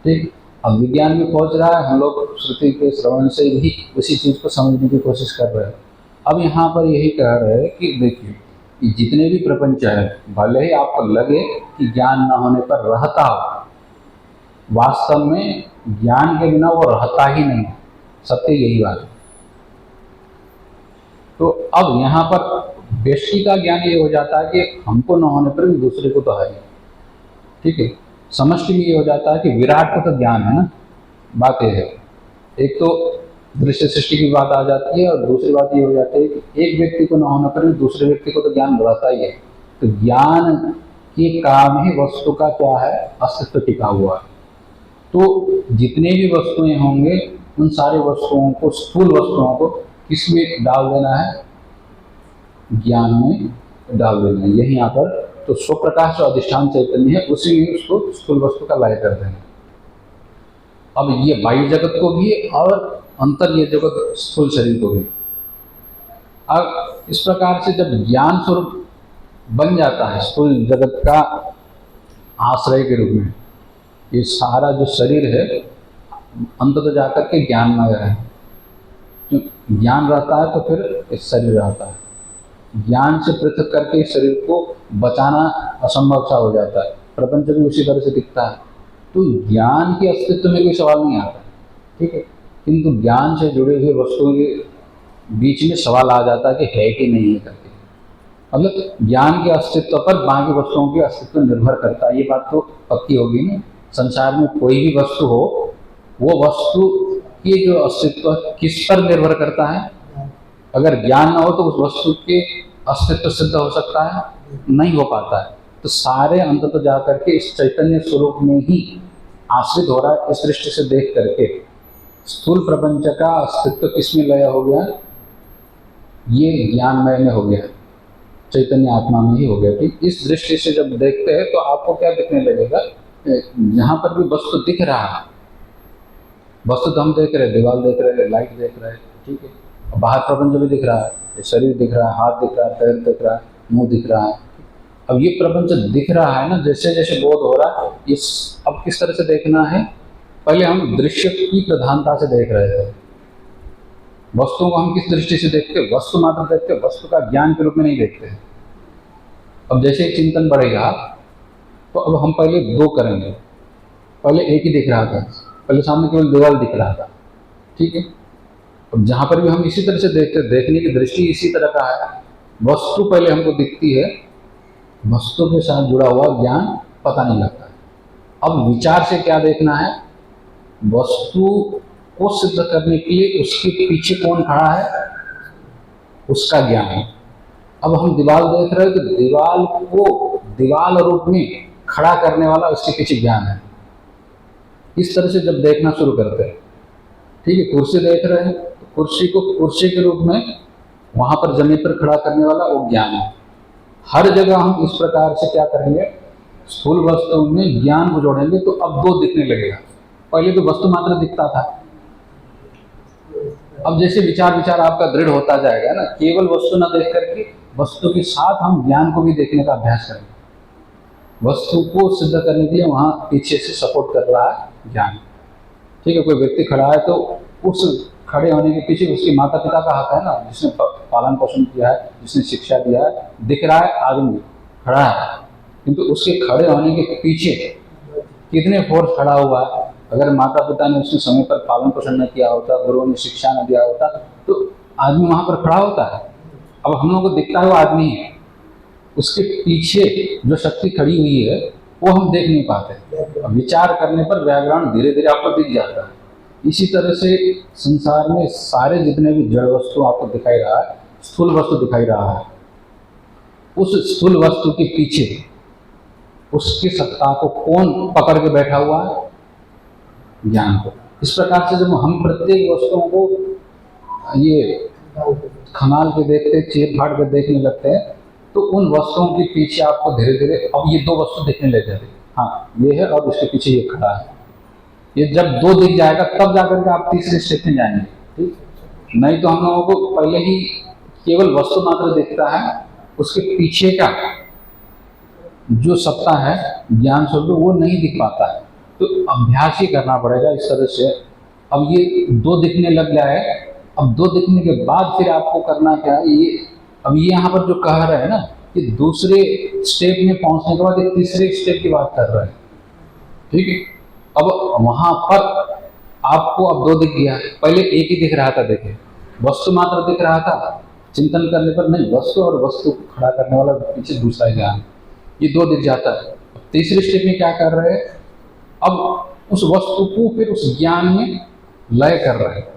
ठीक, अब विज्ञान में पहुंच रहा है, हम लोग श्रुति के श्रवण से भी उसी चीज़ को समझने की कोशिश कर रहे हैं। अब यहाँ पर यही कह रहे हैं कि देखिए कि जितने भी प्रपंच है, भले ही आपको लगे कि ज्ञान न होने पर रहता हो, वास्तव में ज्ञान के बिना वो रहता ही नहीं। सत्य यही बात है। तो अब यहाँ पर व्यष्टि का ज्ञान ये हो जाता है कि हमको न होने पर भी दूसरे को तो है। ठीक है, समष्टि में ये हो जाता है कि विराट को तो ज्ञान है ना। बात ये है, एक तो दृश्य सृष्टि की बात आ जाती है, और दूसरी बात ये हो जाती है कि एक व्यक्ति को न होने पर भी दूसरे व्यक्ति को तो ज्ञान रहता ही है। तो ज्ञान के काम ही वस्तु का क्या है, अस्तित्व टिका हुआ है। तो जितने भी वस्तुएं होंगे उन सारे वस्तुओं को, स्थूल वस्तुओं को किस में डाल देना है, ज्ञान में डाल देना है। यही यहाँ पर तो स्वप्रकाश जो अधिष्ठान चैतन्य है उसी में उसको स्थूल वस्तु का लय कर देना। अब ये बाह्य जगत को भी और अंतर ये जगत स्थूल शरीर को भी। अब इस प्रकार से जब ज्ञान स्वरूप बन जाता है स्थूल जगत का आश्रय के रूप में, ये सारा जो शरीर है अंततः जाकर के ज्ञानमय है। ज्ञान रहता है तो फिर इस शरीर रहता है। ज्ञान से पृथक करके इस शरीर को बचाना असंभव सा हो जाता है। प्रपंच भी उसी तरह से दिखता है। तो ज्ञान के अस्तित्व में कोई सवाल नहीं आता। ठीक है, किंतु ज्ञान से जुड़े हुए वस्तुओं के बीच में सवाल आ जाता है कि है कि नहीं है करके। मतलब ज्ञान के अस्तित्व पर बाकी वस्तुओं के अस्तित्व निर्भर करता है, ये बात तो पक्की होगी ना। संसार में कोई भी वस्तु हो, वो वस्तु की जो अस्तित्व किस पर निर्भर करता है? अगर ज्ञान ना हो तो उस वस्तु के अस्तित्व सिद्ध हो सकता है? नहीं हो पाता है। तो सारे अंततः जा करके इस चैतन्य स्वरूप में ही आश्रित हो रहा है। इस दृष्टि से देख करके स्थूल प्रपंच का अस्तित्व किसमें लय हो गया? ये ज्ञानमय में हो गया, चैतन्य आत्मा में ही हो गया। ठीक, इस दृष्टि से जब देखते हैं तो आपको क्या दिखने लगेगा? जहाँ पर भी वस्तु दिख रहा है, वस्तु तो हम देख रहे हैं, दीवार देख रहे हैं, लाइट देख रहे हैं, ठीक है, बाहर प्रपंच भी दिख रहा है, शरीर दिख रहा है, हाथ दिख रहा है, पैर दिख रहा है, मुंह दिख रहा है। अब ये प्रपंच दिख रहा है ना, जैसे जैसे बोध हो रहा है, इस अब किस तरह से देखना है? पहले हम दृश्य की प्रधानता से देख रहे थे। वस्तुओं को हम किस दृष्टि से देखते? वस्तु मात्र देखते, वस्तु का ज्ञान के रूप में नहीं देखते। अब जैसे ही चिंतन बढ़ेगा तो अब हम पहले दो करेंगे। पहले एक ही दिख रहा था, पहले सामने केवल दीवार दिख रहा था, ठीक है। अब जहाँ पर भी हम इसी तरह से देखते, देखने की दृष्टि इसी तरह का है। वस्तु पहले हमको दिखती है, वस्तु के साथ जुड़ा हुआ ज्ञान पता नहीं लगता है। अब विचार से क्या देखना है? वस्तु को सिद्ध करने के लिए उसके पीछे कौन खड़ा है, उसका ज्ञान। अब हम दीवार देख रहे हैं तो दीवार को दीवार रूप में खड़ा करने वाला उसके पीछे ज्ञान है। इस तरह से जब देखना शुरू करते हैं, ठीक है, कुर्सी देख रहे हैं तो कुर्सी को कुर्सी के रूप में वहां पर जमीन पर खड़ा करने वाला वो ज्ञान है। हर जगह हम इस प्रकार से क्या करेंगे? स्थूल वस्तु में ज्ञान को जोड़ेंगे तो अब दो दिखने लगेगा। पहले तो वस्तु मात्र दिखता था, अब जैसे विचार आपका दृढ़ होता जाएगा ना, केवल वस्तु न देख करके वस्तु के साथ हम ज्ञान को भी देखने का अभ्यास करेंगे। वस्तु को सिद्ध करने के लिए वहां पीछे से सपोर्ट कर रहा है ज्ञान, ठीक है। कोई व्यक्ति खड़ा है तो उस खड़े होने के पीछे उसके माता पिता का हाथ है ना, जिसने पालन पोषण किया है, जिसने शिक्षा दिया है। दिख रहा है आदमी खड़ा है, किंतु उसके खड़े होने के पीछे कितने फोर्स खड़ा हुआ है। अगर माता पिता ने उसने समय पर पालन पोषण न किया होता, गुरुओं ने शिक्षा न दिया होता, तो आदमी वहां पर खड़ा होता है। अब हम लोगों को दिखता है वो आदमी है, उसके पीछे जो शक्ति खड़ी हुई है वो हम देख नहीं पाते। विचार करने पर व्याकरण धीरे धीरे आपको दिख जाता है। इसी तरह से संसार में सारे जितने भी जड़ वस्तु आपको दिखाई रहा है, स्थूल वस्तु दिखाई रहा है, उस स्थूल वस्तु के पीछे उसकी सत्ता को कौन पकड़ के बैठा हुआ है? ज्ञान को। इस प्रकार से जब हम प्रत्येक वस्तुओं को ये खंगाल के देखते, चीर फाड़ के देखने लगते हैं, तो उन वस्तुओं के पीछे आपको धीरे धीरे अब ये दो वस्तु दिखने लग जाती है। हाँ, ये है और इसके पीछे ये खड़ा है। ये जब दो दिख जाएगा तब जाकर के आप तीसरे स्टेप में जाएंगे, ठीक। नहीं तो हम लोगों को पहले ही केवल वस्तु मात्र दिखता है, उसके पीछे का जो सत्ता है ज्ञान स्वरूप वो नहीं दिख पाता है। तो अभ्यास ही करना पड़ेगा इस तरह से। अब ये दो दिखने लग जाए, अब दो दिखने के बाद फिर आपको करना क्या है? ये अब ये यहाँ पर जो कह रहे हैं ना, कि दूसरे स्टेप में पहुंचने के बाद एक तीसरे स्टेप की बात कर रहे हैं, ठीक है। अब वहां पर आपको अब दो दिख गया, पहले एक ही दिख रहा था, देखिए वस्तु मात्र दिख रहा था, चिंतन करने पर नहीं, वस्तु और वस्तु को खड़ा करने वाला पीछे दूसरा ज्ञान, ये दो दिख जाता है। तीसरे स्टेप में क्या कर रहे हैं? अब उस वस्तु को फिर उस ज्ञान में लय कर रहे हैं।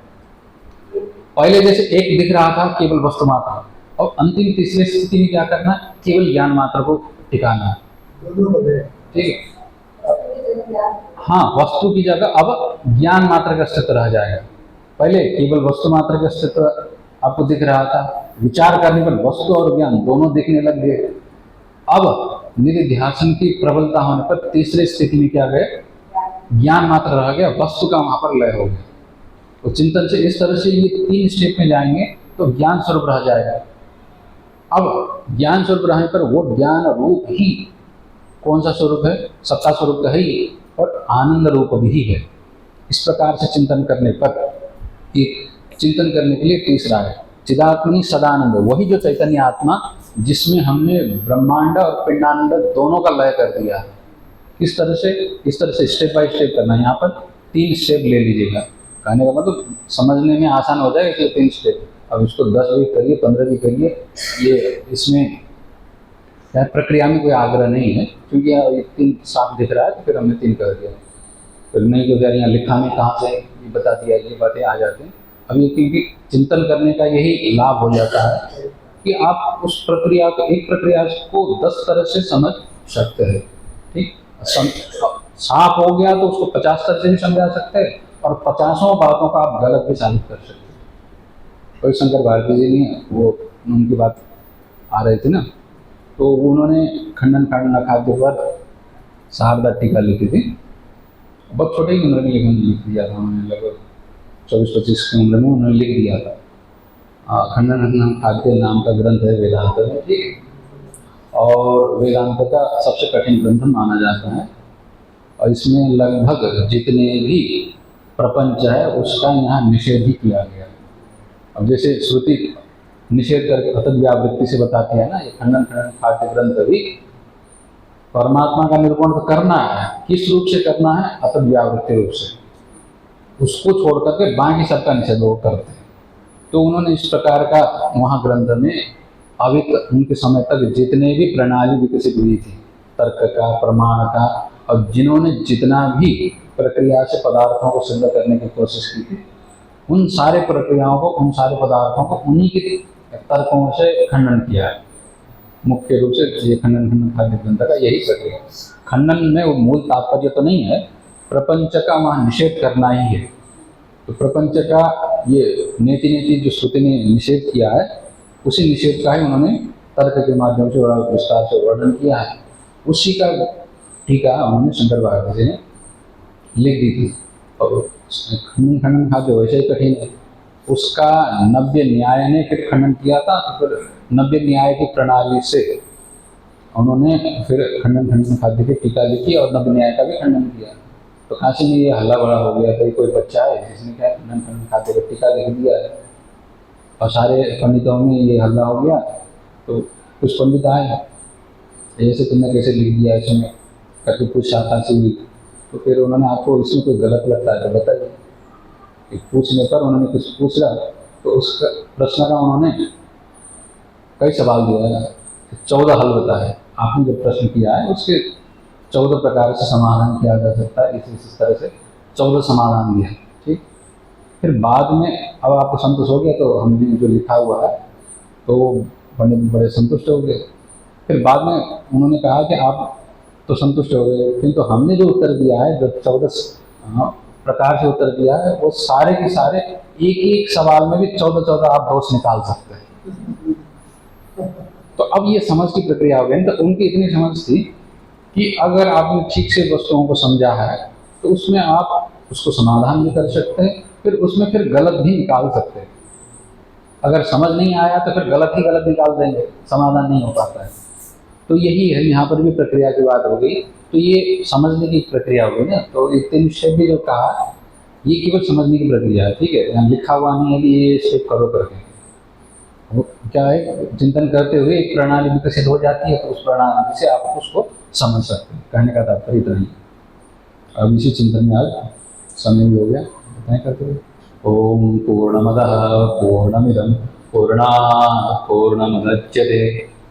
पहले जैसे एक दिख रहा था केवल वस्तु मात्र, और अंतिम तीसरी स्थिति में क्या करना है? केवल ज्ञान मात्र को टिकाना है, ठीक है। हाँ, वस्तु की जगह अब ज्ञान मात्र का अस्तित्व रह जाएगा। पहले केवल वस्तु मात्र का अस्तित्व आपको दिख रहा था, विचार करने पर वस्तु और ज्ञान दोनों दिखने लग गए। अब निधिध्यासन की प्रबलता होने पर तीसरी स्थिति में क्या गए? ज्ञान मात्र रह गया, वस्तु का वहां पर लय हो गया। तो चिंतन से इस तरह से ये तीन स्टेप में जाएंगे तो ज्ञान स्वरूप रह जाएगा। अब ज्ञान स्वरूप रहने पर वो ज्ञान रूप ही कौन सा स्वरूप है? सत्ता स्वरूप का है ही, और आनंद रूप भी है। इस प्रकार से चिंतन करने पर एक चिंतन करने के लिए तीसरा है चिदात्मनि सदानंद, वही जो चैतन्य आत्मा जिसमें हमने ब्रह्मांड और पिंडानंद दोनों का लय कर दिया है। किस तरह से? इस तरह से स्टेप बाय स्टेप करना है। यहाँ पर 3 स्टेप ले लीजिएगा, कहने का मतलब समझने में आसान हो जाएगा, इसलिए 3 स्टेप। अब इसको 10 भी करिए, 15 भी करिए, ये इसमें क्या प्रक्रिया में कोई आग्रह नहीं है, क्योंकि ये 3 साफ दिख रहा है तो फिर हमने 3 कर दिया। फिर नहीं तो यार यहाँ लिखा में कहाँ से ये बता दिया, ये बातें आ जाती हैं। अब ये क्योंकि चिंतन करने का यही लाभ हो जाता है कि आप उस प्रक्रिया को, एक प्रक्रिया को 10 तरह से समझ सकते हैं। ठीक, साफ हो गया तो उसको 50 तरह से भी समझा सकते हैं, और 50 बातों का आप गलत भी साबित कर सकते हैं। कोई शंकर भारती जी ने वो उनकी बात आ रही थी ना, तो उन्होंने खंडन खंडन अखाद्य पर शारदा टीका लिखी थी। बहुत छोटे ही उम्र में लिख दिया था उन्होंने, लगभग 24-25 की उम्र में उन्होंने लिख दिया था। खंडन खंडन अखाद्य नाम का ग्रंथ है वेदांत में, ठीक, और वेदांत का सबसे कठिन ग्रंथ माना जाता है। और इसमें लगभग जितने भी प्रपंच है उसका यहाँ निषेध ही किया गया है। अब जैसे श्रुति निषेध करके अतत व्यावृत्ति से बताती है ना, ये खंडन खंडन अखाद्य ग्रंथ भी परमात्मा का निरूपण तो करना है, किस रूप से करना है, अतत व्यावृत्ति रूप से, उसको छोड़ करके बाकी सबका निषेध वो करते हैं। तो उन्होंने इस प्रकार का वहाँ ग्रंथ में अभी उनके समय तक जितने भी प्रणाली विकसित हुई थी, तर्क का, प्रमाण का, और जिन्होंने जितना भी प्रक्रिया से पदार्थों को सिद्ध करने की कोशिश की थी, उन सारे प्रक्रियाओं को, उन सारे पदार्थों को उन्हीं के तर्कों से खंडन किया है। मुख्य रूप से ये खंडन खंडन अखाद्य ग्रंथ का यही प्रक्रिया। खंडन में वो मूल तात्पर्य तो नहीं है, प्रपंच का वहाँ निषेध करना ही है। तो प्रपंच का ये नेति नेति जो श्रुति ने निषेध किया है, उसी निषेध का ही उन्होंने तर्क के माध्यम से बड़ा विस्तार से वर्णन किया है। उसी का टीका उन्होंने शंकर भारती जी ने लिख दी थी। और खंडन खंडन अखाद्य वैसे ही कठिन है, उसका नव्य न्याय ने फिर खंडन किया था। तो फिर नव्य न्याय की प्रणाली से उन्होंने फिर खंडन खंडन अखाद्य की टीका लिखी और नव्य न्याय का भी खंडन किया। तो काशी में ये हल्ला बड़ा हो गया था, कोई बच्चा है जिसने क्या खंडन खंडन अखाद्य का टीका लिख दिया है, और सारे पंडितों में ये हल्ला हो गया। तो कुछ पंडित आए, जैसे तुमने कैसे लिख दिया इसमें करके पूछा काशी में। तो फिर उन्होंने, आपको इसमें कोई गलत लगता है तो बताइए। पूछने पर उन्होंने कुछ पूछा तो उस प्रश्न का उन्होंने कई सवाल दिया है, 14 हल बताए। आपने जो प्रश्न किया है उसके 14 प्रकार से समाधान किया जा सकता है, इस तरह से 14 समाधान दिया। ठीक, फिर बाद में अब आपको संतुष्ट हो गया तो हमने जो लिखा हुआ है तो पंडित बड़े संतुष्ट हो गए। फिर बाद में उन्होंने कहा कि आप तो संतुष्ट हो गए, किंतु हमने जो उत्तर दिया है, जो 14 प्रकार से उत्तर दिया है, वो सारे के सारे एक एक सवाल में भी 14 आप दोष निकाल सकते हैं। तो अब ये समझ की प्रक्रिया हो गई। तो उनकी इतनी समझ थी कि अगर आपने ठीक से वस्तुओं को समझा है तो उसमें आप उसको समाधान भी कर सकते हैं, फिर उसमें फिर गलत भी निकाल सकते हैं। अगर समझ नहीं आया तो फिर गलत ही गलत निकाल देंगे, समाधान नहीं हो पाता है। तो यही है, यहाँ पर भी प्रक्रिया की बात हो गई। तो ये समझने की प्रक्रिया हो गई ना। तो इतने स्टेप भी जो कहा, ये केवल समझने की प्रक्रिया है, ठीक है। यहाँ लिखा हुआ नहीं है कि ये स्टेप करो करके। वो क्या है, चिंतन करते हुए एक प्रणाली विकसित हो जाती है, तो उस प्रणाली से आप उसको समझ सकते हैं। कहने का तात्पर्य इतना ही। अब इसी चिंतन में आज समय भी हो गया, बताएं करते हुए। ओम पूर्णमदः पूर्णमिदं पूर्णात् पूर्णमुदच्यते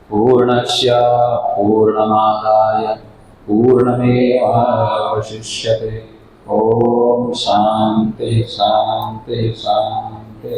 पूर्णस्य पूर्णमादाय पूर्णमेवावशिष्यते। ओम शांति शांति शांति।